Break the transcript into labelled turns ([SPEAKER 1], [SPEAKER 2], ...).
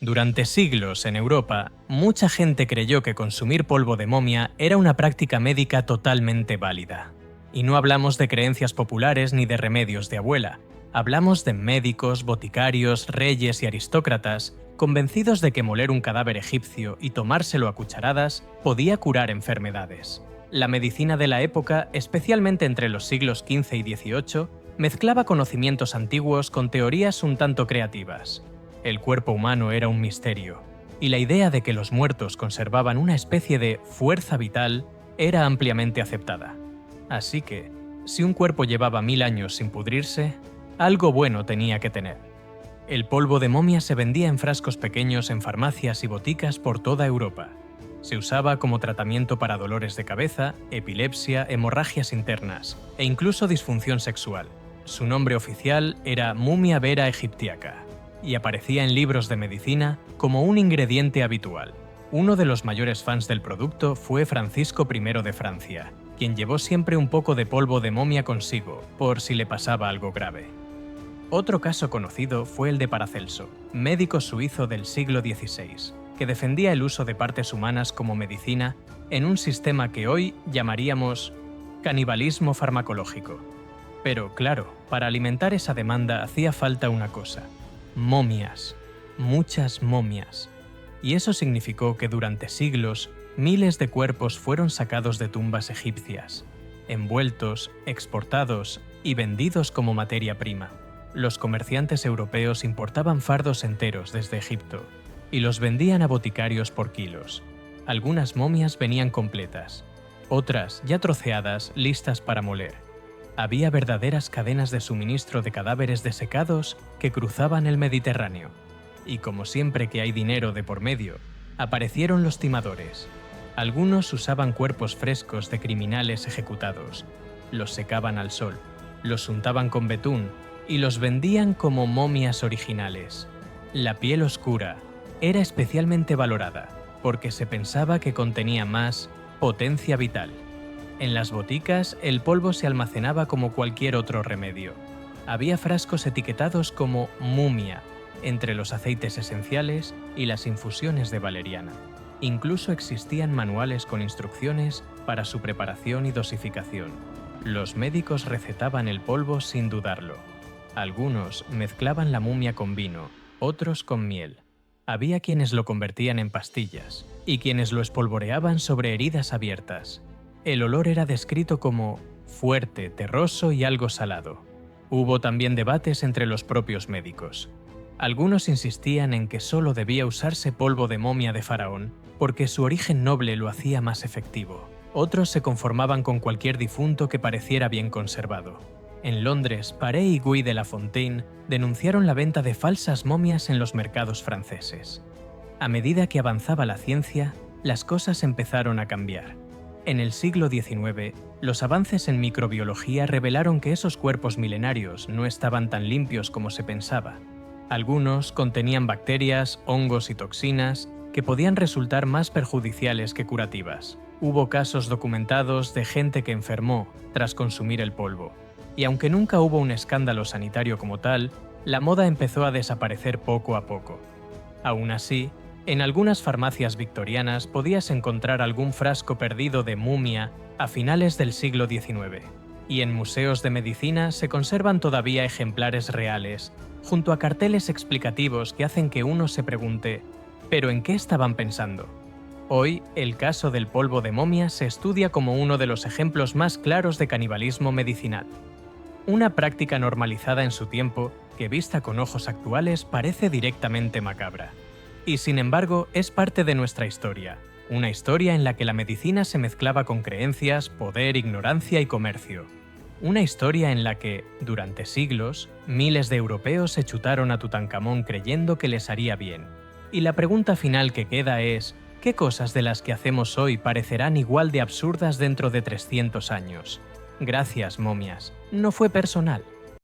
[SPEAKER 1] Durante siglos en Europa, mucha gente creyó que consumir polvo de momia era una práctica médica totalmente válida. Y no hablamos de creencias populares ni de remedios de abuela. Hablamos de médicos, boticarios, reyes y aristócratas convencidos de que moler un cadáver egipcio y tomárselo a cucharadas podía curar enfermedades. La medicina de la época, especialmente entre los siglos XV y XVIII, mezclaba conocimientos antiguos con teorías un tanto creativas. El cuerpo humano era un misterio, y la idea de que los muertos conservaban una especie de fuerza vital era ampliamente aceptada. Así que, si un cuerpo llevaba 1000 años sin pudrirse, algo bueno tenía que tener. El polvo de momia se vendía en frascos pequeños en farmacias y boticas por toda Europa. Se usaba como tratamiento para dolores de cabeza, epilepsia, hemorragias internas e incluso disfunción sexual. Su nombre oficial era Mumia vera aegyptiaca y aparecía en libros de medicina como un ingrediente habitual. Uno de los mayores fans del producto fue Francisco I de Francia, quien llevó siempre un poco de polvo de momia consigo, por si le pasaba algo grave. Otro caso conocido fue el de Paracelso, médico suizo del siglo XVI, que defendía el uso de partes humanas como medicina en un sistema que hoy llamaríamos canibalismo farmacológico. Pero claro, para alimentar esa demanda hacía falta una cosa: momias, muchas momias. Y eso significó que durante siglos, miles de cuerpos fueron sacados de tumbas egipcias, envueltos, exportados y vendidos como materia prima. Los comerciantes europeos importaban fardos enteros desde Egipto y los vendían a boticarios por kilos. Algunas momias venían completas, otras ya troceadas, listas para moler. Había verdaderas cadenas de suministro de cadáveres desecados que cruzaban el Mediterráneo. Y como siempre que hay dinero de por medio, aparecieron los timadores. Algunos usaban cuerpos frescos de criminales ejecutados, los secaban al sol, los untaban con betún y los vendían como momias originales. La piel oscura era especialmente valorada porque se pensaba que contenía más potencia vital. En las boticas, el polvo se almacenaba como cualquier otro remedio. Había frascos etiquetados como mumia entre los aceites esenciales y las infusiones de valeriana. Incluso existían manuales con instrucciones para su preparación y dosificación. Los médicos recetaban el polvo sin dudarlo. Algunos mezclaban la mumia con vino, otros con miel. Había quienes lo convertían en pastillas y quienes lo espolvoreaban sobre heridas abiertas. El olor era descrito como fuerte, terroso y algo salado. Hubo también debates entre los propios médicos. Algunos insistían en que solo debía usarse polvo de momia de faraón porque su origen noble lo hacía más efectivo. Otros se conformaban con cualquier difunto que pareciera bien conservado. En Londres, Paré y Guy de la Fontaine denunciaron la venta de falsas momias en los mercados franceses. A medida que avanzaba la ciencia, las cosas empezaron a cambiar. En el siglo XIX, los avances en microbiología revelaron que esos cuerpos milenarios no estaban tan limpios como se pensaba. Algunos contenían bacterias, hongos y toxinas que podían resultar más perjudiciales que curativas. Hubo casos documentados de gente que enfermó tras consumir el polvo. Y aunque nunca hubo un escándalo sanitario como tal, la moda empezó a desaparecer poco a poco. Aún así, en algunas farmacias victorianas podías encontrar algún frasco perdido de mumia a finales del siglo XIX. Y en museos de medicina se conservan todavía ejemplares reales, junto a carteles explicativos que hacen que uno se pregunte ¿pero en qué estaban pensando? Hoy, el caso del polvo de momia se estudia como uno de los ejemplos más claros de canibalismo medicinal. Una práctica normalizada en su tiempo que vista con ojos actuales parece directamente macabra. Y sin embargo, es parte de nuestra historia, una historia en la que la medicina se mezclaba con creencias, poder, ignorancia y comercio. Una historia en la que, durante siglos, miles de europeos se chutaron a Tutankamón creyendo que les haría bien. Y la pregunta final que queda es, ¿qué cosas de las que hacemos hoy parecerán igual de absurdas dentro de 300 años? Gracias, momias. No fue personal.